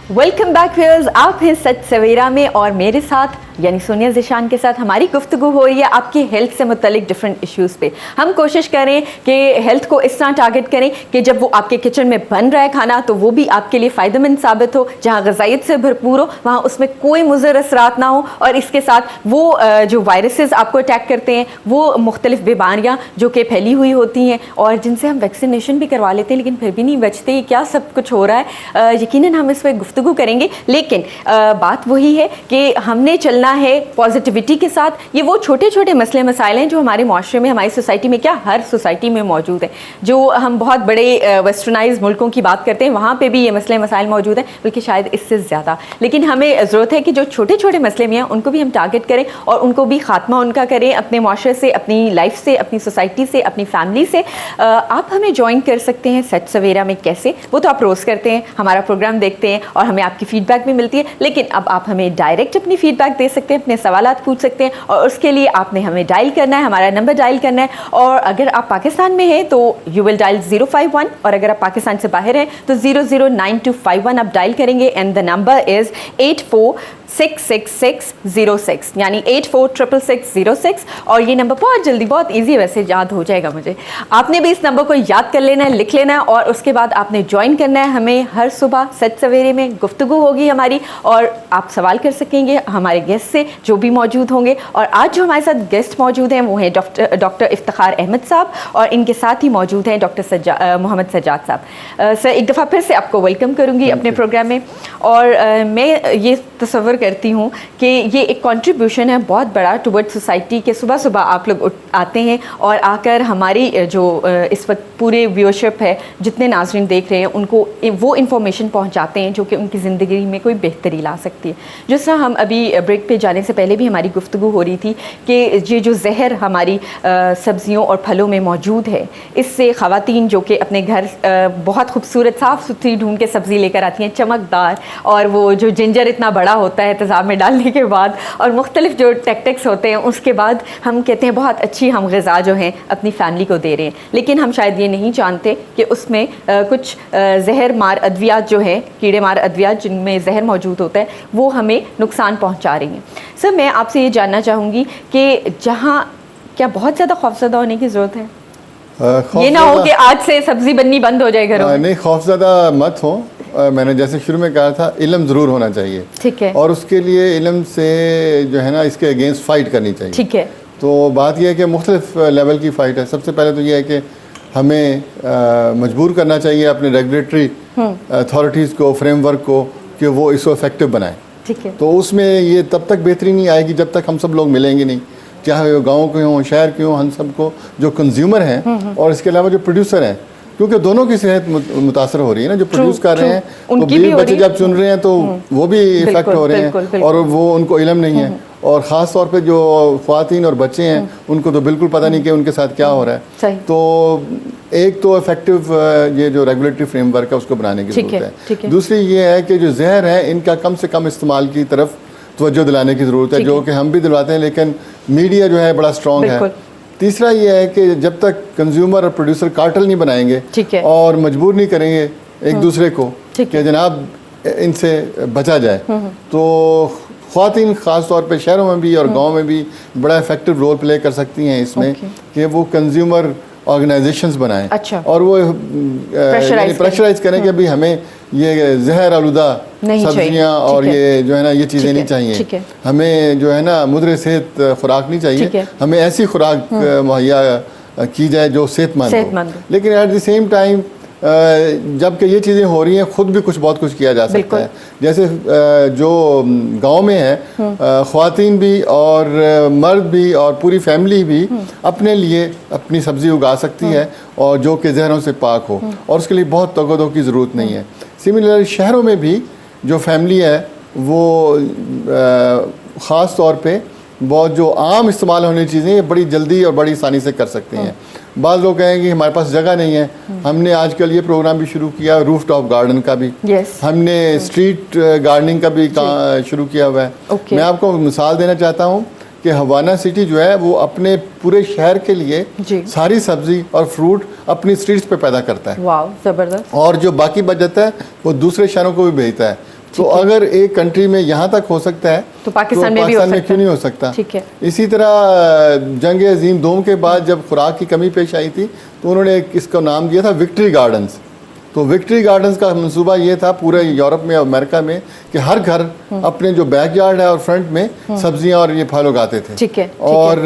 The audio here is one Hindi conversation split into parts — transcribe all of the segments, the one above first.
वेलकम बैक व्यूअर्स, आप हैं सच सवेरा में और मेरे साथ यानी सोनिया ज़िशान के साथ हमारी गुफ्तगू हो रही है आपकी हेल्थ से मुतल्लिक डिफरेंट इश्यूज़ पे। हम कोशिश करें कि हेल्थ को इस तरह टारगेट करें कि जब वो आपके किचन में बन रहा है खाना तो वो भी आपके लिए फ़ायदेमंद साबित हो, जहाँ ग़िज़ाइयत से भरपूर हो, वहाँ उसमें कोई मुज़र असरात ना हो, और इसके साथ वो जो वायरसेस आपको अटैक करते हैं, वो मुख्तलिफ बीमारियाँ जो कि फैली हुई होती हैं और जिनसे हम वैक्सीनेशन भी करवा लेते हैं लेकिन फिर भी नहीं बचते, क्या सब कुछ हो रहा है। यकीनन हम इस पर गुफ्तगू करेंगे, लेकिन बात वही है कि हमने चलना है पॉजिटिविटी के साथ। ये वो छोटे छोटे मसले मसाइल हैं जो हमारे माशरे में, हमारी सोसाइटी में, क्या हर सोसाइटी में मौजूद है। जो हम बहुत बड़े वेस्टर्नाइज मुल्कों की बात करते हैं वहाँ पे भी ये मसले मसाइल मौजूद हैं, बल्कि शायद इससे ज़्यादा। लेकिन हमें ज़रूरत है कि जो छोटे छोटे मसले भी हैं उनको भी हम टारगेट करें और उनको भी ख़ात्मा उनका करें, अपने माशरे से, अपनी लाइफ से, अपनी सोसाइटी से, अपनी फैमिली से। आप हमें ज्वाइन कर सकते हैं सच सवेरा में। कैसे? वो तो आप रोज़ करते हैं, हमारा प्रोग्राम देखते हैं और हमें आपकी फ़ीडबैक भी मिलती है, लेकिन अब आप हमें डायरेक्ट अपनी फ़ीडबैक दे सकते हैं, अपने सवालात पूछ सकते हैं और उसके लिए आपने हमें डायल करना है, हमारा नंबर डायल करना है। और अगर आप पाकिस्तान में हैं तो यू विल डायल 051 और अगर आप पाकिस्तान से बाहर हैं तो 009251 आप डायल करेंगे एंड द नंबर इज़ 84666606 यानी 84666606। और ये नंबर बहुत जल्दी, बहुत ईजी है, वैसे याद हो जाएगा मुझे। आपने भी इस नंबर को याद कर लेना है, लिख लेना है और उसके बाद आपने ज्वाइन करना है हमें। हर सुबह सच सवेरे में गुफ्तगू होगी हमारी और आप सवाल कर सकेंगे हमारे गेस्ट से जो भी मौजूद होंगे। और आज जो हमारे साथ गेस्ट मौजूद हैं वो हैं डॉक्टर इफ्तिखार अहमद साहब और इनके साथ ही मौजूद हैं डॉक्टर मोहम्मद सज्जाद साहब। सर, एक दफ़ा फिर से आपको वेलकम करूँगी अपने प्रोग्राम में। और मैं ये तसव्वुर करती हूँ कि ये एक कंट्रीब्यूशन है बहुत बड़ा टुवर्ड सोसाइटी के। सुबह सुबह आप लोग आते हैं और आकर हमारी जो इस वक्त पूरे व्यूअरशिप है, जितने नाज़रीन देख रहे हैं, उनको वो इन्फॉर्मेशन पहुँचाते हैं जो कि उनकी ज़िंदगी में कोई बेहतरी ला सकती है। जिस तरह हम अभी ब्रेक पे जाने से पहले भी हमारी गुफ्तगू हो रही थी कि ये जो जहर हमारी सब्ज़ियों और फलों में मौजूद है, इससे ख़वातीन जो कि अपने घर बहुत खूबसूरत साफ़ सुथरी ढूंढ के सब्ज़ी लेकर आती हैं, चमकदार, और वो जो जिंजर इतना बड़ा होता है तेज़ाब में डालने के बाद और मुख्तलिफ जो टेक्टिक्स होते हैं उसके बाद हम कहते हैं बहुत अच्छी हम ग़िज़ा जो हैं अपनी फैमिली को दे रहे हैं, लेकिन हम शायद ये नहीं जानते कि उसमें कुछ जहर मार अद्वियात जो हैं, कीड़े मार अद्वियात जिनमें जहर मौजूद होता है, वो हमें नुकसान पहुँचा रही हैं। सर, मैं आपसे ये जानना चाहूँगी कि जहाँ क्या बहुत ज़्यादा खौफज़दा होने की ज़रूरत है? ये ना हो कि आज से सब्ज़ी बननी बंद हो जाए घरों में। नहीं, खौफज़दा मत हो। मैंने जैसे शुरू में कहा था, इल्म ज़रूर होना चाहिए, ठीक है, और उसके लिए इल्म से जो है ना इसके अगेंस्ट फ़ाइट करनी चाहिए, ठीक है। तो बात यह है कि मुख्तलिफ लेवल की फ़ाइट है। सबसे पहले तो यह है कि हमें मजबूर करना चाहिए अपने रेगुलेटरी अथॉरिटीज़ को, फ्रेमवर्क को, कि वो इसको इफेक्टिव बनाएं, ठीक है। तो उसमें ये तब तक बेहतरी नहीं आएगी जब तक हम सब लोग मिलेंगे नहीं, चाहे वो गाँव के हों, शहर के हों, हम सबको जो कंज्यूमर हैं और इसके अलावा जो प्रोड्यूसर हैं, क्योंकि दोनों की सेहत मुतासर हो रही है ना। जो प्रोड्यूस कर रहे हैं तो बीवी बच्चे जब चुन रहे हैं तो वो भी इफेक्ट हो रहे हैं और वो उनको इल्म नहीं है। और ख़ास तौर पे जो ख़वातीन और बच्चे हैं उनको तो बिल्कुल पता नहीं कि उनके साथ क्या हो रहा है। तो एक तो इफेक्टिव ये जो रेगुलेटरी फ्रेमवर्क है उसको बनाने की ज़रूरत है। दूसरी ये है कि जो जहर है इनका कम से कम इस्तेमाल की तरफ तवज्जो दिलाने की ज़रूरत है, जो कि हम भी दिलवाते हैं लेकिन मीडिया जो है बड़ा स्ट्रॉन्ग है। तीसरा ये है कि जब तक कंज्यूमर और प्रोड्यूसर कार्टेल नहीं बनाएंगे और मजबूर नहीं करेंगे एक दूसरे को कि जनाब इनसे बचा जाए, तो ख़वातीन ख़ास तौर पे शहरों में भी और गांव में भी बड़ा इफेक्टिव रोल प्ले कर सकती हैं इसमें कि वो कंज्यूमर ऑर्गेनाइजेशंस बनाएं। अच्छा। और वो प्रेशराइज करें कि भाई हमें ये जहर आलूदा सब्जियां और ये जो है ना ये चीज़ें नहीं चाहिए, हमें जो है ना मुद्रे सेहत खुराक नहीं चाहिए, हमें ऐसी खुराक मुहैया की जाए जो सेहतमंद हो। लेकिन एट द सेम टाइम जबकि ये चीज़ें हो रही हैं, खुद भी बहुत कुछ किया जा सकता है। जैसे जो गांव में है, ख़वातीन भी और मर्द भी और पूरी फैमिली भी अपने लिए अपनी सब्ज़ी उगा सकती है और जो कि जहरों से पाक हो, और उसके लिए बहुत तगदो की ज़रूरत नहीं है। सिमिलरली शहरों में भी जो फैमिली है वो ख़ास तौर पे बहुत जो आम इस्तेमाल होने की चीज़ें बड़ी जल्दी और बड़ी आसानी से कर सकते हैं। बाज़ लोग कहेंगे कि हमारे पास जगह नहीं है। हमने आजकल ये प्रोग्राम भी शुरू किया रूफ टॉप गार्डन का भी, हमने स्ट्रीट गार्डनिंग का भी शुरू किया हुआ है। मैं आपको मिसाल देना चाहता हूँ कि हवाना सिटी जो है वो अपने पूरे शहर के लिए सारी सब्जी और फ्रूट अपनी स्ट्रीट्स पे पैदा करता है। वाह, ज़बरदस्त। और जो बाकी बच जाता है वो दूसरे शहरों को भी भेजता है। तो अगर एक कंट्री में यहाँ तक हो सकता है तो पाकिस्तान में भी हो सकता है, क्यों नहीं हो सकता? ठीक है। इसी तरह जंग अजीम दोम के बाद जब खुराक की कमी पेश आई थी तो उन्होंने इसका नाम दिया था विक्ट्री गार्डन्स। तो विक्ट्री गार्डन्स का मंसूबा ये था पूरे यूरोप में और अमेरिका में कि हर घर अपने जो बैकयार्ड है और फ्रंट में सब्जियां और ये फल उगाते थे। ठीक है। और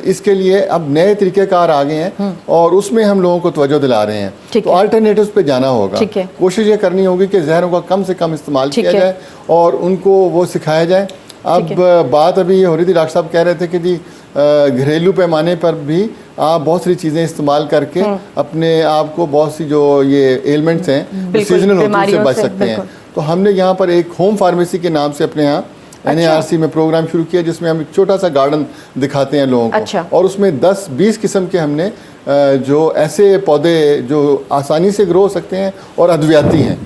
इसके लिए अब नए तरीक़ेकार आ गए हैं और उसमें हम लोगों को तवज्जो दिला रहे हैं। तो अल्टरनेटिव्स पे जाना होगा। कोशिश ये करनी होगी कि जहरों का कम से कम इस्तेमाल किया जाए और उनको वो सिखाया जाए। अब बात अभी ये हो रही थी, डॉक्टर साहब कह रहे थे कि जी घरेलू पैमाने पर भी आप बहुत सारी चीज़ें इस्तेमाल करके अपने आप को बहुत सी जो ये एलिमेंट्स हैं सीजनल होती है उससे बच सकते हैं। तो हमने यहाँ पर एक होम फार्मेसी के नाम से अपने यहाँ NARC में प्रोग्राम शुरू किया जिसमें हम एक छोटा सा गार्डन दिखाते हैं लोगों को। और उसमें 10-20 किस्म के हमने जो ऐसे पौधे जो आसानी से ग्रो हो सकते हैं और अद्वियाती हैं,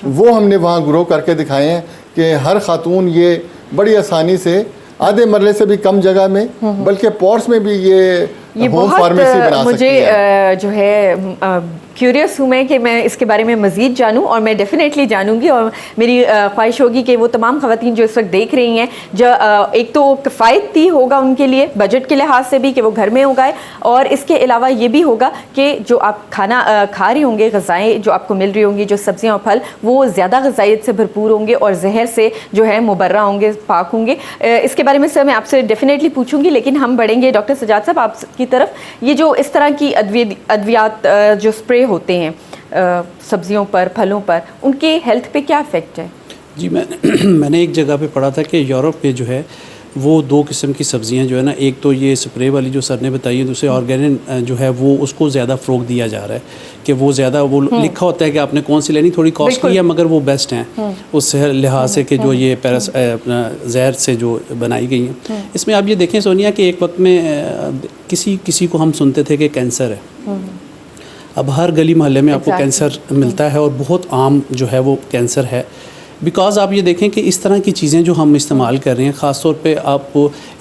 वो हमने वहाँ ग्रो करके दिखाए हैं कि हर खातून ये बड़ी आसानी से आधे मरले से भी कम जगह में बल्कि पॉट्स में भी ये होम फार्मेसी बना सकती है। जो है क्यूरियस हूँ मैं कि मैं इसके बारे में मज़ीद जानूँ और मैं डेफिनेटली जानूँगी। और मेरी ख्वाहिश होगी कि वो तमाम ख़वातीन जो इस वक्त देख रही हैं जो एक तो किफ़ायती होगा उनके लिए बजट के लिहाज से भी कि वो घर में उगाए, और इसके अलावा ये भी होगा कि जो आप खाना खा रही होंगे, ग़िज़ाएँ जो आपको मिल रही होंगी, जो सब्ज़ियाँ और फल, वो ज़्यादा ग़िज़ाइयत से भरपूर होंगे और जहर से जो है मुबर्रा होंगे, पाक होंगे। इसके बारे में सर मैं आपसे डेफिनेटली पूछूँगी, लेकिन हम बढ़ेंगे डॉक्टर सजाद साहब आपकी तरफ। ये जो इस तरह की अद्वियात जो स्प्रे होते हैं सब्जियों पर, फलों पर, उनके हेल्थ पे क्या इफ़ेक्ट है? जी मैंने एक जगह पे पढ़ा था कि यूरोप में जो है वो 2 किस्म की सब्ज़ियां जो है ना, एक तो ये स्प्रे वाली जो सर ने बताई है, दूसरे ऑर्गेनिक जो है वो उसको ज़्यादा फ़रोग दिया जा रहा है कि वो ज़्यादा वो लिखा होता है कि आपने कौन सी लेनी, थोड़ी कॉस्टली है मगर वो बेस्ट हैं उस लिहाज से कि जो ये अपना जहर से जो बनाई गई हैं। इसमें आप ये देखें सोनिया कि एक वक्त में किसी को हम सुनते थे कि कैंसर है, अब हर गली मोहल्ले में आपको कैंसर मिलता है और बहुत आम जो है वो कैंसर है। बिकॉज़ आप ये देखें कि इस तरह की चीज़ें जो हम इस्तेमाल कर रहे हैं, ख़ास तौर पे आप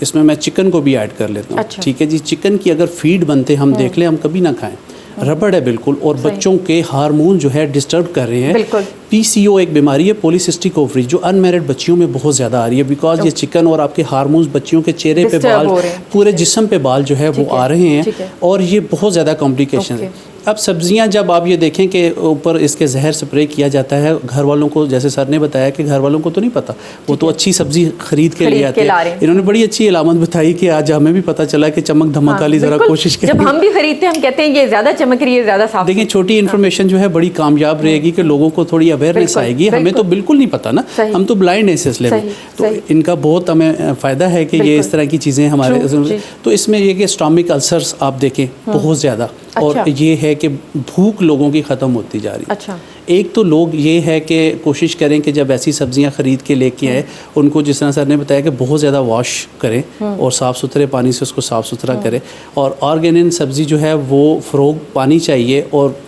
इसमें मैं चिकन को भी ऐड कर लेता हूँ। ठीक है जी, चिकन की अगर फीड बनते हम देख लें, हम कभी ना खाएं, रबड़ है बिल्कुल, और बच्चों के हार्मोन जो है डिस्टर्ब कर रहे हैं। PCO एक बीमारी है, पॉलीसिस्टिक ओवरी, जो अनमैरिड बच्चियों में बहुत ज़्यादा आ रही है बिकॉज ये चिकन और आपके हार्मोन्स बच्चियों के चेहरे पे बाल, पूरे जिस्म पे बाल जो है वो आ रहे हैं और ये बहुत ज़्यादा कॉम्प्लिकेशन है। अब सब्जियां जब आप ये देखें कि ऊपर इसके जहर स्प्रे किया जाता है, घर वालों को जैसे सर ने बताया कि घर वालों को तो नहीं पता, वो तो अच्छी सब्जी खरीद के ले आते हैं। इन्होंने बड़ी अच्छी अलामत बताई कि आज हमें भी पता चला कि चमक धमक वाली ज़रा कोशिश करें। जब हम भी खरीदते हैं हम कहते हैं ये ज़्यादा चमक रही है, ज़्यादा साफ। देखिए छोटी इन्फॉर्मेशन जो है बड़ी कामयाब रहेगी कि लोगों को थोड़ी अवेयरनेस आएगी। हमें तो बिल्कुल नहीं पता ना, हम तो ब्लाइंड है इस सिलसिले में, तो इनका बहुत हमें फ़ायदा है कि ये इस तरह की चीज़ें हमारे। तो इसमें ये कि स्टोमिक अल्सर्स आप देखें बहुत ज़्यादा, और ये है कि भूख लोगों की ख़त्म होती जा रही है। एक तो लोग ये है कि कोशिश करें कि जब ऐसी सब्जियां ख़रीद के लेके आए उनको जिस तरह सर ने बताया कि बहुत ज़्यादा वॉश करें और साफ़ सुथरे पानी से उसको साफ़ सुथरा करें। और ऑर्गेनिक सब्ज़ी जो है वो फ़रोग पानी चाहिए, और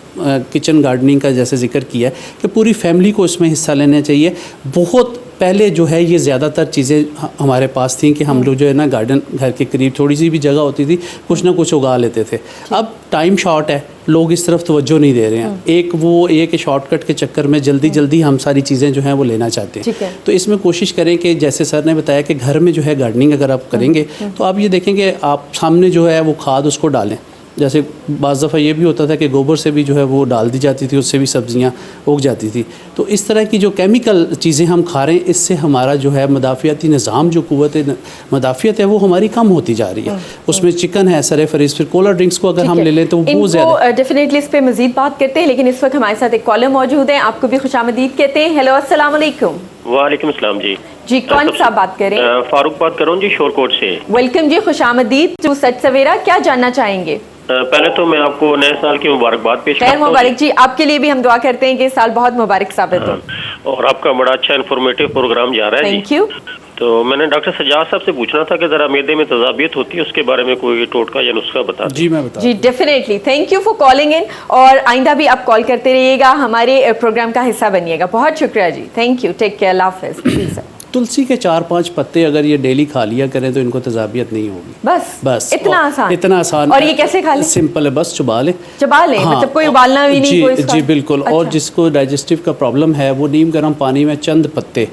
किचन गार्डनिंग का जैसे जिक्र किया है कि पूरी फैमिली को इसमें हिस्सा लेना चाहिए। बहुत पहले जो है ये ज़्यादातर चीज़ें हमारे पास थी कि हम लोग जो है ना गार्डन घर के करीब थोड़ी सी भी जगह होती थी कुछ ना कुछ उगा लेते थे। अब टाइम शॉर्ट है, लोग इस तरफ तवज्जो नहीं दे रहे हैं। एक वो ये कि शॉर्टकट के चक्कर में जल्दी हम सारी चीज़ें जो हैं वो लेना चाहते हैं। तो इसमें कोशिश करें कि जैसे सर ने बताया कि घर में जो है गार्डनिंग अगर आप करेंगे तो आप ये देखेंगे आप सामने जो है वो खाद उसको डालें। जैसे बाज़ दफ़ा ये भी होता था कि गोबर से भी जो है वो डाल दी जाती थी, उससे भी सब्जियां उग जाती थी। तो इस तरह की जो केमिकल चीज़ें हम खा रहे हैं इससे हमारा जो है मदाफ़ियाती निज़ाम, जो क़ुव्वत मदाफ़ियत है वो हमारी कम होती जा रही है। उसमें चिकन है, सर फरीज, फिर कोला ड्रिंक्स को अगर हम ले लें तो वो बहुत ज़्यादा। डेफिनेटली इस पर मज़ीद बात करते हैं, लेकिन इस वक्त हमारे साथ एक कॉलर मौजूद है, आपको भी खुशामदीद कहते हैं। हेलो अस्सलाम वालेकुम। वालेकुम अस्सलाम जी। जी कौन सा बात करें? फारूक बात कर रहा हूँ जी, शोरकोट से। वेलकम जी, खुशामदीद टू सच सवेरा। क्या जानना चाहेंगे? पहले तो मैं आपको नए साल की मुबारकबाद पेश करता हूं। खैर मुबारक जी, आपके लिए भी हम दुआ करते हैं कि साल बहुत मुबारक साबित हो। और आपका बड़ा अच्छा इन्फॉर्मेटिव प्रोग्राम जा रहा है। Thank you. तो मैंने डॉक्टर सजाद साहब से पूछना था कि जरा मैदे में तजाबियत होती है, उसके बारे में कोई टोटका या नुस्खा बता। जी मैं बता। जी definitely, thank you for calling in, और आइंदा भी आप कॉल करते रहिएगा, हमारे प्रोग्राम का हिस्सा बनिएगा। बहुत शुक्रिया जी, थैंक यू, टेक केयर, अल्लाह हाफ़िज़। तुलसी के 4-5 पत्ते अगर ये डेली खा लिया करें तो इनको तजाबियत नहीं होगी। बस इतना आसान, इतना आसान। और ये कैसे खा लें? सिंपल है, बस चबा लें। हाँ, मतलब कोई उबालना भी नहीं, कोई जी बिल्कुल। अच्छा। और जिसको डाइजेस्टिव का प्रॉब्लम है वो नीम गर्म पानी में चंद पत्ते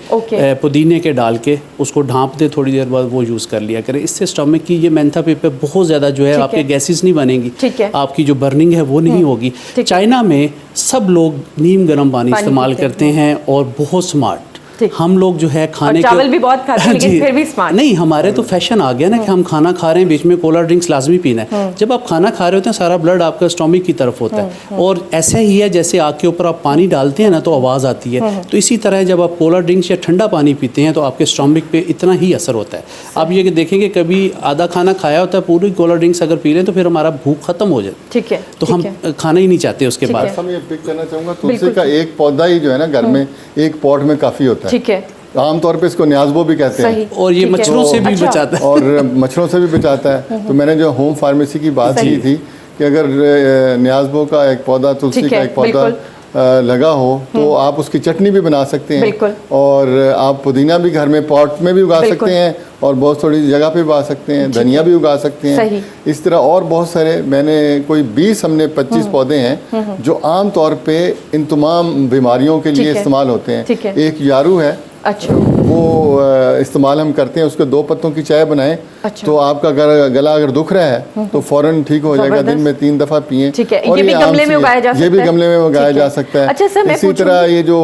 पुदीने के डाल के उसको ढाँप दे, थोड़ी देर बाद वो यूज़ कर लिया करें। इससे स्टमक की ये मेंथा पेपर बहुत ज़्यादा जो है आपके गैसेस नहीं बनेंगी, आपकी जो बर्निंग है वो नहीं होगी। चाइना में सब लोग नीम गर्म पानी इस्तेमाल करते हैं और बहुत स्मार्ट। हम लोग जो है खाने चावल भी बहुत खाते हैं लेकिन फिर भी स्मार्ट नहीं। हमारे तो फैशन आ गया ना कि हम खाना खा रहे हैं, बीच में कोला ड्रिंक्स लाजमी पीना है। जब आप खाना खा रहे होते हैं सारा ब्लड आपका स्टोमिक की तरफ होता है, और ऐसा ही है जैसे आग के ऊपर आप पानी डालते हैं ना तो आवाज़ आती है, तो इसी तरह जब आप कोला ड्रिंक्स या ठंडा पानी पीते हैं तो आपके स्टोमिक पे इतना ही असर होता है। आप ये देखेंगे कभी आधा खाना खाया होता है, पूरी कोला ड्रिंक्स अगर पी लें तो फिर हमारा भूख खत्म हो जाए, ठीक है, तो हम खाना ही नहीं चाहते उसके बाद। मैं ये पिक करना चाहूँगा, तुलसी का एक पौधा ही जो है ना घर में एक पॉट में काफ़ी होता है, ठीक है। आमतौर पे इसको न्याज़बो भी कहते हैं, और ये मच्छरों से भी बचाता है, और मच्छरों से भी बचाता है। तो मैंने जो होम फार्मेसी की बात की थी कि अगर न्याज़बो का एक पौधा, तुलसी का एक पौधा लगा हो तो आप उसकी चटनी भी बना सकते हैं, और आप पुदीना भी घर में पॉट में भी उगा सकते हैं, और बहुत थोड़ी जगह पे उगा सकते हैं, धनिया भी उगा सकते हैं। इस तरह और बहुत सारे, मैंने कोई 20 हमने 25 पौधे हैं जो आम तौर पे इन तमाम बीमारियों के लिए इस्तेमाल होते हैं। एक यारू है, अच्छा, वो इस्तेमाल हम करते हैं, उसके 2 पत्तों की चाय बनाएं, अच्छा, तो आपका गला अगर दुख रहा है तो फ़ौरन ठीक हो जाएगा। दिन में 3 दफ़ा पिएं। ठीक है, ये भी गमले में उगाया जा सकता है, ये भी गमले में उगाया जा सकता है। अच्छा सर, इसी तरह ये जो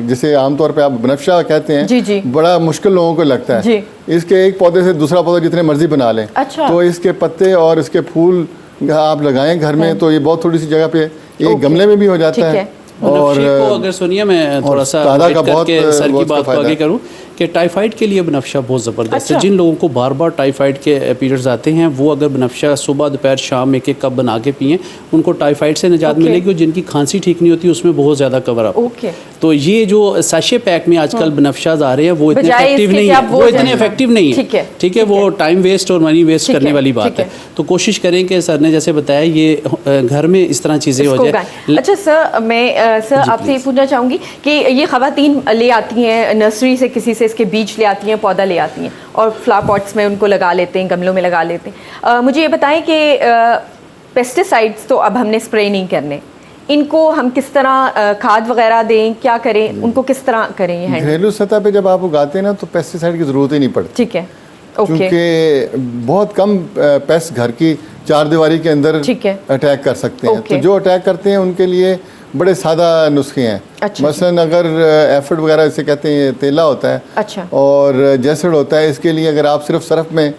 जिसे आमतौर पे आप बनफशा कहते हैं, जी जी, बड़ा मुश्किल लोगों को लगता है। इसके एक पौधे से दूसरा पौधा जितने मर्जी बना लें, अच्छा, तो इसके पत्ते और इसके फूल आप लगाएं घर में तो ये बहुत थोड़ी सी जगह पे एक गमले में भी हो जाता है। और अगर सुनिए मैं थोड़ा सा सर की बात को आगे करूं कि टाइफाइड के लिए बनफशा बहुत ज़बरदस्त है। जिन लोगों को बार बार टाइफाइड के पीरियड्स आते हैं वो अगर बनफशा सुबह दोपहर शाम एक कप बना के पिएं, उनको टाइफाइड से निजात मिलेगी। और जिनकी खांसी ठीक नहीं होती उसमें बहुत ज़्यादा कवर अप। तो ये जो सैशे पैक में आजकल बनफशाज आ रहे हैं वो इतने इफेक्टिव नहीं है, वो इतने इफेक्टिव नहीं है, ठीक है, वो टाइम वेस्ट और मनी वेस्ट करने वाली बात है। तो कोशिश करें कि सर ने जैसे बताया ये घर में इस तरह चीज़ें हो जाए। अच्छा सर, मैं सर आपसे ये पूछना चाहूँगी कि ये ख़वातीन ले आती हैं नर्सरी से, किसी से इसके बीज ले आती हैं, पौधा ले आती हैं और फ्लावर पॉट्स में उनको लगा लेते हैं, गमलों में लगा लेते हैं। मुझे ये बताएं कि पेस्टिसाइड्स तो अब हमने स्प्रे नहीं करने, इनको हम किस तरह खाद वगैरह दें, क्या करें, उनको किस तरह करें? ये घरेलू सतह पे जब आप उगाते हैं ना तो पेस्टिसाइड की ज़रूरत ही नहीं पड़ती, ठीक है, क्योंकि बहुत कम पेस्ट घर की 4 दीवारी के अंदर अटैक कर सकते हैं। तो जो अटैक करते हैं उनके लिए बड़े सादा नुस्खे हैं। अच्छा, मसलन अगर एफर्ट वगैरह इसे कहते हैं, तेला होता है, अच्छा, और जैसड होता है, इसके लिए अगर आप सिर्फ सर्फ में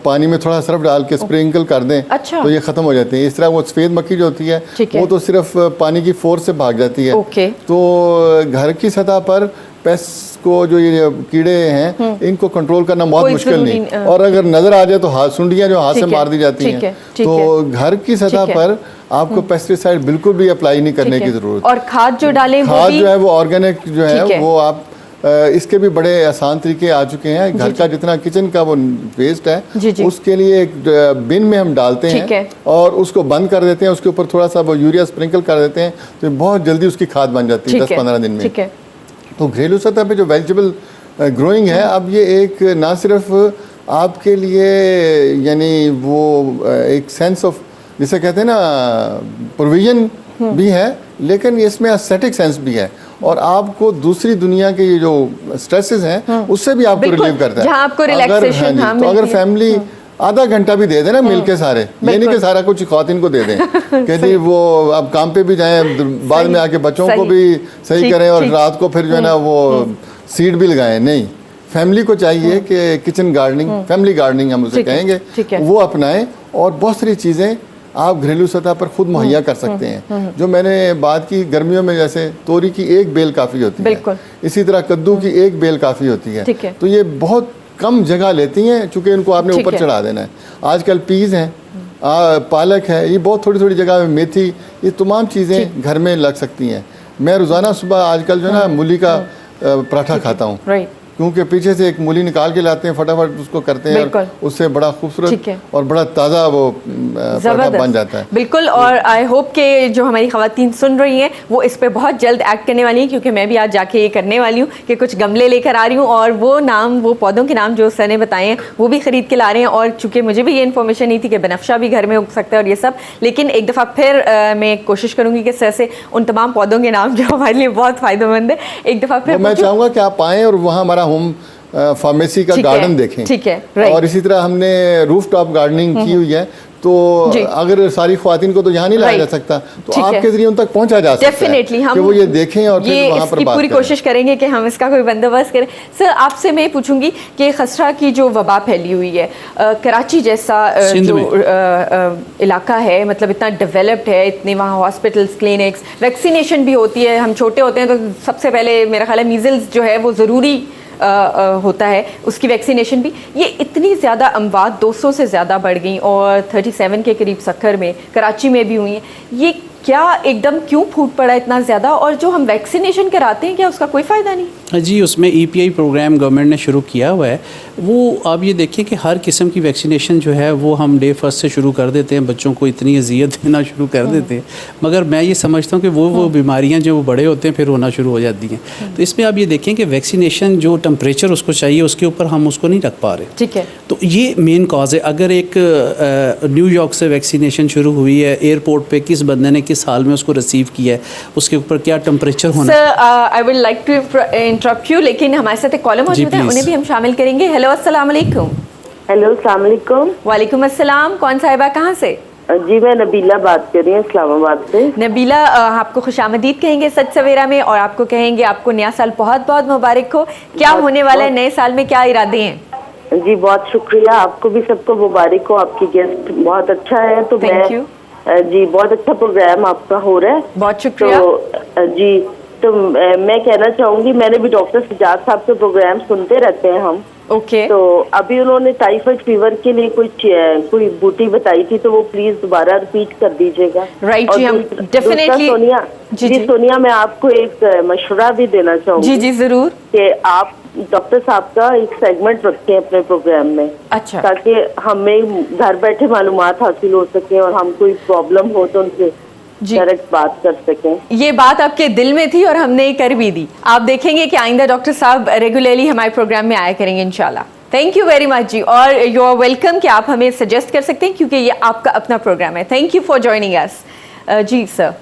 पानी में थोड़ा सर्फ डाल के स्प्रिंकल कर दें, अच्छा, तो ये ख़त्म हो जाते हैं। इस तरह वो सफ़ेद मक्खी जो होती है वो तो सिर्फ पानी की फोर्स से भाग जाती है। तो घर की सतह पर पेस्ट को जो ये कीड़े हैं इनको कंट्रोल करना बहुत मुश्किल नहीं, और अगर नज़र आ जाए तो सुंडियाँ जो हाथ से मार दी जाती हैं। तो घर की सतह पर आपको पेस्टिसाइड बिल्कुल भी अप्लाई नहीं करने की ज़रूरत। और खाद जो डालें, खाद जो है वो ऑर्गेनिक जो है वो आप इसके भी बड़े आसान तरीके आ चुके हैं। घर का जितना किचन का वो वेस्ट है उसके लिए एक बिन में हम डालते हैं और उसको बंद कर देते हैं, उसके ऊपर थोड़ा सा वो यूरिया स्प्रिंकल कर देते हैं, तो बहुत जल्दी उसकी खाद बन जाती है 10-15 दिन में। तो घरेलू सतह पे जो वेजिटेबल ग्रोइंग है, अब ये एक ना सिर्फ आपके लिए यानी वो एक सेंस ऑफ जिसे कहते हैं ना प्रोविजन भी है, लेकिन इसमें एस्थेटिक सेंस भी है, और आपको दूसरी दुनिया के ये जो स्ट्रेसेस हैं उससे भी आपको रिलीव करता है। आपको रिलैक्सेशन, तो अगर फैमिली आधा घंटा भी दे दें ना मिल के सारे, ये नहीं कि सारा कुछ ख़वातीन को दे दें कि जी वो आप काम पे भी जाएं, बाद में आके बच्चों को भी सही करें और रात को फिर जो है ना वो सीड भी लगाएं। नहीं, फैमिली को चाहिए कि किचन गार्डनिंग, फैमिली गार्डनिंग हम उसे कहेंगे, वो अपनाएं, और बहुत सारी चीज़ें आप घरेलू सतह पर खुद मुहैया कर सकते हैं। जो मैंने बात की, गर्मियों में जैसे तोरी की एक बेल काफ़ी होती है, इसी तरह कद्दू की एक बेल काफ़ी होती है। तो ये बहुत कम जगह लेती हैं, चूँकि इनको आपने ऊपर चढ़ा देना है। आजकल पीज़ हैं, पालक है, ये बहुत थोड़ी थोड़ी जगह में, मेथी, ये तमाम चीज़ें घर में लग सकती हैं। मैं रोज़ाना सुबह आजकल जो है ना मूली का पराठा खाता हूँ, क्योंकि पीछे से एक मूली निकाल के लाते हैं, फटाफट उसको करते हैं और उससे बड़ा खूबसूरत और बड़ा ताज़ा वो पराठा बन जाता है। बिल्कुल, और आई होप कि जो हमारी ख़वातीन सुन रही हैं वो इस पे बहुत जल्द एक्ट करने वाली हैं, क्योंकि मैं भी आज जाके ये करने वाली हूँ कि कुछ गमले लेकर आ रही हूँ और वो पौधों के नाम जो सर ने बताए हैं वो भी ख़रीद के ला रहे हैं। और चूँकि मुझे भी ये इन्फॉर्मेशन नहीं थी कि बनफशा भी घर में उग सकता है और ये सब, लेकिन एक दफ़ा फिर मैं कोशिश करूँगी कि सर से उन तमाम पौधों के नाम जो हमारे लिए बहुत फ़ायदेमंद है एक दफ़ा फिर मैं चाहूँगा कि आप आएँ और वहाँ हमारा होम फार्मेसी का गार्डन देखें। ठीक है, और इसी तरह हमने रूफ टॉप गार्डनिंग की हुई है, तो अगर सारी ख्वातीन को तो यहाँ नहीं लाया जा सकता, तो आपके जरिए उन तक पहुँचा जा सकता है। डेफिनेटली हम कि वो ये देखें और फिर वहाँ पर बात पूरी कोशिश करेंगे कि हम इसका कोई बंदोबस्त करें। सर आपसे मैं पूछूंगी कि खसरा की जो वबा फैली हुई है, कराची जैसा जो इलाका है, मतलब इतना डेवलप्ड है, इतने वहाँ हॉस्पिटल्स, क्लिनिक्स, वैक्सीनेशन भी होती है। हम छोटे होते हैं तो सबसे पहले मेरा ख्याल है मीज़ल्स जो है वो ज़रूरी होता है, उसकी वैक्सीनेशन भी। ये इतनी ज़्यादा अमवात 200 से ज़्यादा बढ़ गई और 37 के करीब सक्कर में, कराची में भी हुई हैं। ये क्या एकदम क्यों फूट पड़ा इतना ज़्यादा, और जो हम वैक्सीनेशन कराते हैं क्या उसका कोई फ़ायदा नहीं? जी, उसमें EPI प्रोग्राम गवर्नमेंट ने शुरू किया हुआ है। वो आप ये देखिए कि हर किस्म की वैक्सीनेशन जो है वो हम डे फर्स्ट से शुरू कर देते हैं, बच्चों को इतनी अजियत देना शुरू कर देते हैं। मगर मैं ये समझता हूँ कि वो बीमारियाँ जो बड़े होते हैं फिर होना शुरू हो जाती हैं। तो इसमें आप ये देखें कि वैक्सीनेशन जो टेम्परेचर उसको चाहिए उसके ऊपर हम उसको नहीं रख पा रहे। ठीक है, तो ये मेन कॉज है। अगर एक न्यूयॉर्क से वैक्सीनेशन शुरू हुई है, एयरपोर्ट पे किस बंदे ने किस हाल में उसको रिसीव किया है, उसके ऊपर क्या टेम्परेचर होना। Sir I would like to interrupt you, लेकिन हमारे साथ एक कॉलर मौजूद है, उन्हें भी हम शामिल करेंगे। हेलो, अस्सलाम वालेकुम। हेलो, अस्सलाम वालेकुम। वालेकुम अस्सलाम। कौन साहिबा, कहाँ से? जी, मैं नबीला बात कर रही हूँ इस्लामाबाद से। नबीला, आपको खुशामदीद कहेंगे सच सवेरा में, और आपको कहेंगे आपको नया साल बहुत बहुत मुबारक हो। क्या होने वाला है नए साल में, क्या इरादे हैं? जी बहुत शुक्रिया, आपको भी सबको मुबारक हो। आपकी गेस्ट बहुत अच्छा है, तो थैंक यू जी, बहुत अच्छा प्रोग्राम आपका हो रहा है, बहुत शुक्रिया। तो जी, तो मैं कहना चाहूँगी, मैंने भी डॉक्टर सजाद साहब के प्रोग्राम सुनते रहते हैं हम। ओके। तो अभी उन्होंने टाइफाइड फीवर के लिए कोई बूटी बताई थी, तो वो प्लीज दोबारा रिपीट कर दीजिएगा। राइट जी, हम डेफिनेटली। सोनिया, मैं आपको एक मशवरा भी देना चाहूँगी। जी जरूर, कि आप डॉक्टर साहब का एक सेगमेंट रखें अपने प्रोग्राम में। अच्छा। ताकि हमें घर बैठे मालूमात हासिल हो सके और हम कोई प्रॉब्लम हो तो उनसे डायरेक्ट बात कर सकें। ये बात आपके दिल में थी और हमने कर भी दी। आप देखेंगे कि आइंदा डॉक्टर साहब रेगुलरली हमारे प्रोग्राम में आया करेंगे इंशाल्लाह। थैंक यू वेरी मच जी, और यू आर वेलकम कि आप हमें सजेस्ट कर सकते हैं, क्योंकि ये आपका अपना प्रोग्राम है। Thank you for joining us. जी सर,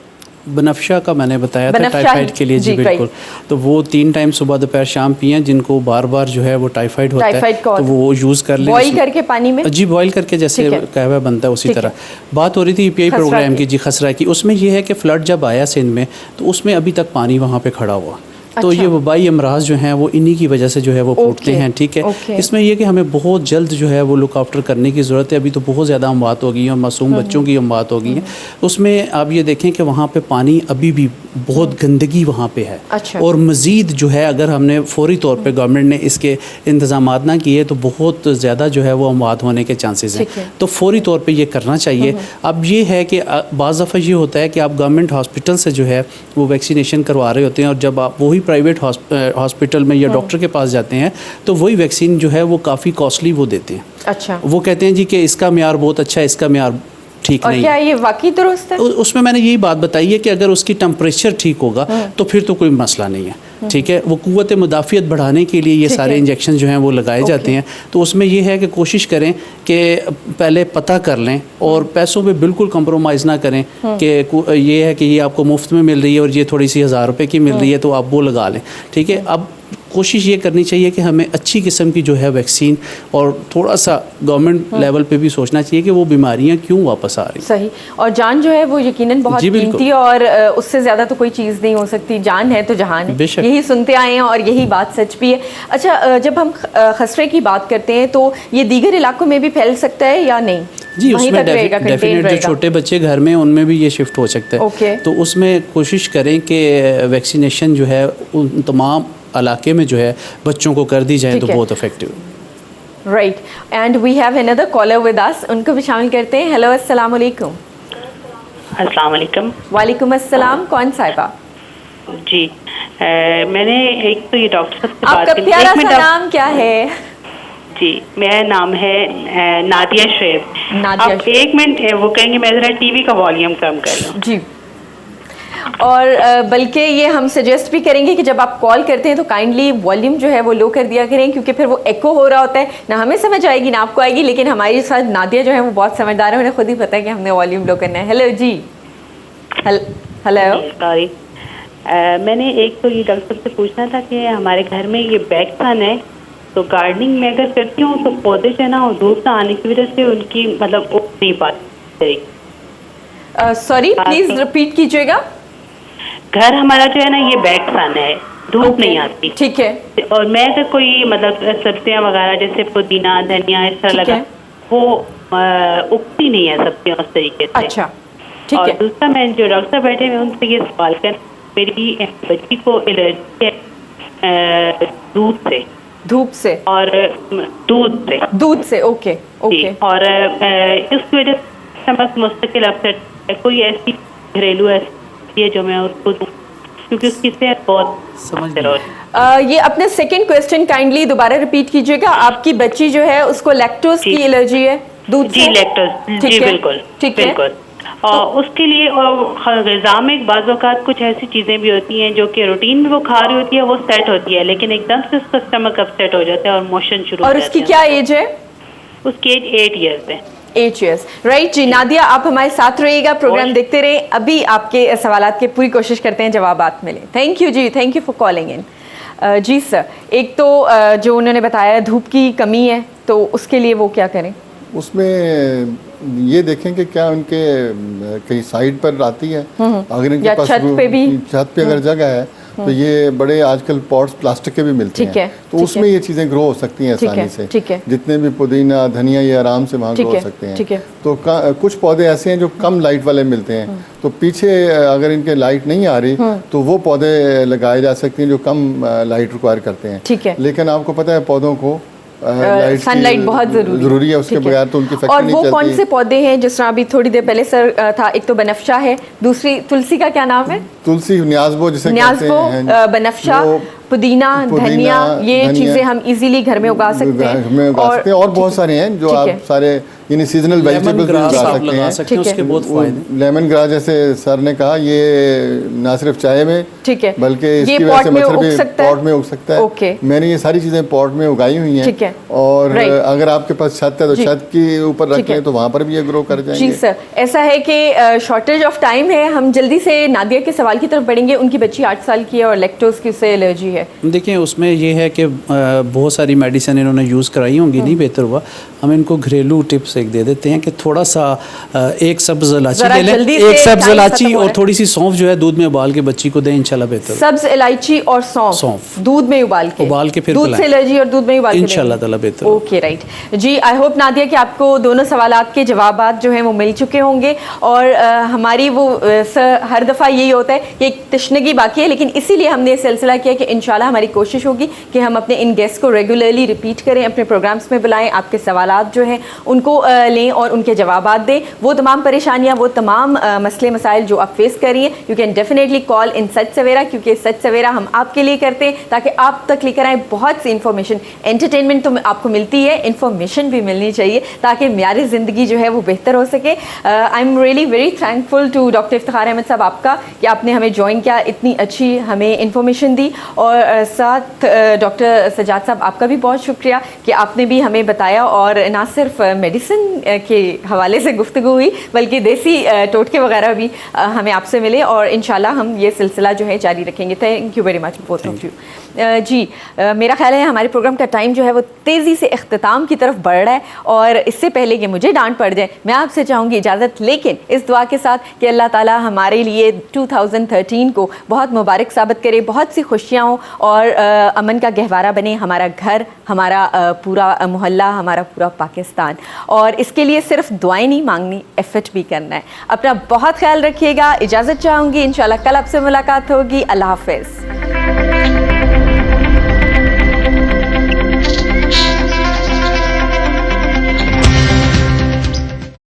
बनफशा का मैंने बताया था टाइफाइड के लिए। जी बिल्कुल, तो वो 3 टाइम सुबह दोपहर शाम पिए, जिनको बार बार जो है वो टाइफाइड होता है तो वो यूज़ कर लें बॉईल करके पानी में। जी, बॉईल करके जैसे कहवा बनता है उसी तरह। बात हो रही थी EPI प्रोग्राम की, जी खसरा की। उसमें ये है कि फ्लड जब आया सिंध में, तो उसमें अभी तक पानी वहाँ पे खड़ा हुआ। तो ये वबाई अमराज जो हैं वो इन्हीं की वजह से जो है वो फूटते हैं। ठीक है, इसमें यह कि हमें बहुत जल्द जो है वो लुक आफ्टर करने की ज़रूरत है। अभी तो बहुत ज़्यादा अमवात हो गई हैं और मासूम बच्चों की अमवात हो गई हैं। उसमें आप ये देखें कि वहाँ पे पानी अभी भी बहुत गंदगी वहाँ पे है। अच्छा। और मज़ीद जो है अगर हमने फौरी तौर पे गवर्नमेंट ने इसके इंतजाम ना किए तो बहुत ज़्यादा जो है वो अमवात होने के चांसेस हैं। तो फौरी तौर पे ये करना चाहिए। अब ये है कि बाज़ दफ़ा ये होता है कि आप गवर्नमेंट हॉस्पिटल से जो है वो वैक्सीनेशन करवा रहे होते हैं, और जब आप वही प्राइवेट हॉस्पिटल में या डॉक्टर के पास जाते हैं तो वही वैक्सीन जो है वो काफ़ी कॉस्टली वो देते हैं। अच्छा। वो कहते हैं जी कि इसका म्यार बहुत अच्छा है, इसका म्यार ठीक नहीं। क्या ये वाकई दुरुस्त है? उसमें मैंने यही बात बताई है कि अगर उसकी टेम्परेचर ठीक होगा तो फिर तो कोई मसला नहीं है। ठीक है, वो कुव्वत मुदाफ़ियत बढ़ाने के लिए ये सारे इंजेक्शन जो हैं वो लगाए जाते हैं। तो उसमें ये है कि कोशिश करें कि पहले पता कर लें और पैसों पे बिल्कुल कंप्रोमाइज़ ना करें कि ये है कि ये आपको मुफ्त में मिल रही है और ये थोड़ी सी 1000 रुपये की मिल रही है तो आप वो लगा लें। ठीक है, अब कोशिश ये करनी चाहिए कि हमें अच्छी किस्म की जो है वैक्सीन, और थोड़ा सा गवर्नमेंट लेवल पे भी सोचना चाहिए कि वो बीमारियां क्यों वापस आ रही। सही, और जान जो है वो यकीनन बहुत कीमती है और उससे ज़्यादा तो कोई चीज़ नहीं हो सकती। जान है तो जहान है, यही सुनते आए हैं और यही बात सच भी है। अच्छा, जब हम खसरे की बात करते हैं तो ये दीगर इलाकों में भी फैल सकता है या नहीं? जी, उसमें डेफिनेट जो छोटे बच्चे घर में उनमें भी ये शिफ्ट हो सकता है। तो उसमें कोशिश करें कि वैक्सीनेशन जो है उन तमाम इलाके में जो है बच्चों को कर दी जाए तो बहुत effective. Right, and we have another caller with us, उनको भी शामिल करते हैं। हेलो, अस्सलाम वालेकुम। अस्सलाम वालेकुम। वालेकुम अस्सलाम। कौन साहिबा? जी, मैंने एक तो ये डॉक्टर साहब से बात आपका की। प्यारा सा नाम क्या है? जी, मेरा नाम है नादिया शेब। आप एक मिनट वो कहेंगे मैं जरा टीवी का वॉल्यूम कम कर लूं। जी, और बल्कि ये हम सजेस्ट भी करेंगे कि जब आप कॉल करते हैं तो काइंडली वॉल्यूम जो है वो लो कर दिया करें, क्योंकि फिर वो एको हो रहा होता है, ना हमें समझ आएगी ना आपको आएगी। लेकिन हमारे साथ नादिया जो है वो बहुत समझदार है, उन्हें खुद ही पता है कि हमने वॉल्यूम लो करना है। हेलो जी, हेलो। सॉरी, मैंने एक तो ये डॉक्टर से पूछना था कि हमारे घर में ये बैक सन है, तो गार्डनिंग में अगर करती हूँ तो पौधे जो है ना धूप से आने की वजह से उनकी मतलब उग नहीं पाती। सॉरी, प्लीज रिपीट कीजिएगा। घर हमारा जो है ना ये बैक सन है, धूप नहीं आती। ठीक है। और मैं अगर कोई मतलब सब्जियां वगैरह जैसे पुदीना धनिया इस तरह लगा, वो उगती नहीं है सब्जियां उस तरीके से। अच्छा, ठीक है। और दूसरा, मैं जो डॉक्टर बैठे हुए उनसे ये सवाल कर, मेरी बच्ची को एलर्जी है धूप से और दूध से। Okay okay. और इस वजह से बस मुस्तकिल अपसेट है। कोई ऐसी घरेलू ऐसी है जो मैं उसको दूं, क्योंकि उसकी सेहत बहुत समझ। ये अपने सेकंड क्वेश्चन काइंडली दोबारा रिपीट कीजिएगा। आपकी बच्ची जो है उसको लैक्टोज की एलर्जी है दूध से? जी, लैक्टोज। जी बिल्कुल, ठीक है। बिल्कुल। और उसके लिए ग़िज़ा में बाज़ औक़ात कुछ ऐसी चीज़ें भी होती हैं जो कि रूटीन में वो खा रही होती है, वो सेट होती है, लेकिन एकदम से उसका स्टमक अपसेट हो जाता है और मोशन शुरू हो जाता है। और उसकी क्या एज है? उसकी एज 8 ईयर्स है। 8 ईयर्स, राइट जी। नादिया, आप हमारे साथ रहिएगा, प्रोग्राम देखते रहे। अभी आपके सवालात की पूरी कोशिश करते हैं जवाबात मिले। थैंक यू जी, thank you for calling in. जी सर, एक तो जो उन्होंने बताया धूप की कमी है, तो उसके लिए वो क्या करें? उसमें ये देखें कि क्या उनके कहीं साइड पर आती है, अगर इनके पास छत पे अगर जगह है तो ये बड़े आजकल पॉट्स प्लास्टिक के भी मिलते हैं, तो उसमें ये चीज़ें ग्रो हो सकती हैं आसानी से। जितने भी पुदीना धनिया ये आराम से वहाँ ग्रो हो सकते हैं। तो कुछ पौधे ऐसे हैं जो कम लाइट वाले मिलते हैं, तो पीछे अगर इनके लाइट नहीं आ रही तो वो पौधे लगाए जा सकते हैं जो कम लाइट रिक्वायर करते हैं। लेकिन आपको पता है पौधों को सनलाइट बहुत जरूरी है, उसके बगैर तो उनकी फैक्ट्री और नहीं वो चलती। कौन से पौधे हैं जिस तरह अभी थोड़ी देर पहले सर था, एक तो बनफ्शा है, दूसरी तुलसी का क्या नाम है? तुलसी, न्याज़बो जिसे कहते हैं, बनफ्शा, पुदीना, धनिया, ये चीजें हम इजीली घर में उगा सकते हैं। और बहुत सारे हैं जो आप सारे यानी सीजनल वेजिटेबल्स भी उगा सकते हैं। उसके बहुत फायदे। लेमन ग्रास जैसे सर ने कहा, ये ना सिर्फ चाय में बल्कि इसकी वजह से मच्छर भी पॉट में उग सकता है। मैंने ये सारी चीजें पॉट में उगाई हुई हैं, और अगर आपके पास छत है तो छत के ऊपर रखें तो वहाँ पर भी ये ग्रो कर जाएंगे। जी सर, ऐसा है कि शॉर्टेज ऑफ टाइम है, हम जल्दी से नादिया के सवाल की तरफ बढ़ेंगे। उनकी बच्ची 8 साल की है और लैक्टोज की उससे एलर्जी है। देखिए, उसमें ये है कि बहुत सारी मेडिसिन इन्होंने यूज़ कराई होंगी, नहीं बेहतर हुआ हम इनको घरेलू टिप्स एक दे देते हैं कि थोड़ा सा एक सब्ज इलायची ले लें, एक सब्ज इलायची और थोड़ी सी सौंफ जो है दूध में उबाल के बच्ची को दें, इंशाल्लाह बेहतर। सब्ज इलायची और सौंफ दूध में उबाल के फिर दूध से एलर्जी और दूध में उबाल के इंशाल्लाह ताला बेहतर। ओके, राइट जी। आई होप नादिया कि आपको दोनों सवालात के जवाबात जो हैं वो मिल चुके होंगे। और हमारी वो हर दफ़ा यही होता है कि एक तशनगी बाकी है, लेकिन इसीलिए हमने ये सिलसिला किया कि इंशाल्लाह हमारी कोशिश होगी कि हम अपने इन गेस्ट को रेगुलरली रिपीट करें, अपने प्रोग्राम्स में बुलाएं, आपके सवालात जो हैं उनको लें और उनके जवाबात दें। वो तमाम परेशानियां, वो तमाम मसले मसाइल जो आप फेस कर रही हैं, you can definitely call in Sach Savera, क्योंकि सच सवेरा हम आपके लिए करते हैं ताकि आप तक लेकर आए बहुत सी इन्फॉर्मेशन। एंटरटेनमेंट तो आपको मिलती है, इन्फॉर्मेशन भी मिलनी चाहिए ताकि म्यारी ज़िंदगी जो है वो बेहतर हो सके। I am really very thankful to doctor Iftikhar Ahmad साहब आपका कि आपने हमें ज्वाइन किया, इतनी अच्छी हमें इन्फॉर्मेशन दी। और साथ डॉक्टर सजाद साहब आपका भी बहुत शुक्रिया कि आपने भी हमें बताया, और ना सिर्फ मेडिसिन के हवाले से गुफ्तगू हुई बल्कि देसी टोटके वगैरह भी हमें आपसे मिले, और इंशाल्लाह हम ये सिलसिला जो है जारी रखेंगे। Thank you very much both of you. जी, मेरा ख्याल है हमारे प्रोग्राम का टाइम जो है वो तेज़ी से इख्तिताम की तरफ बढ़ रहा है, और इससे पहले कि मुझे डांट पड़ जाए मैं आपसे चाहूँगी इजाज़त, लेकिन इस दुआ के साथ कि अल्लाह ताला हमारे लिए 2013 को बहुत मुबारक साबित करे, बहुत सी खुशियाँ हों और अमन का गहवारा बने हमारा घर, हमारा पूरा मोहल्ला, हमारा पूरा पाकिस्तान। और इसके लिए सिर्फ दुआएं नहीं मांगनी, एफर्ट भी करना है। अपना बहुत ख्याल रखिएगा, इजाज़त चाहूँगी, इंशाल्लाह कल आपसे मुलाकात होगी। अल्लाह हाफ़िज़।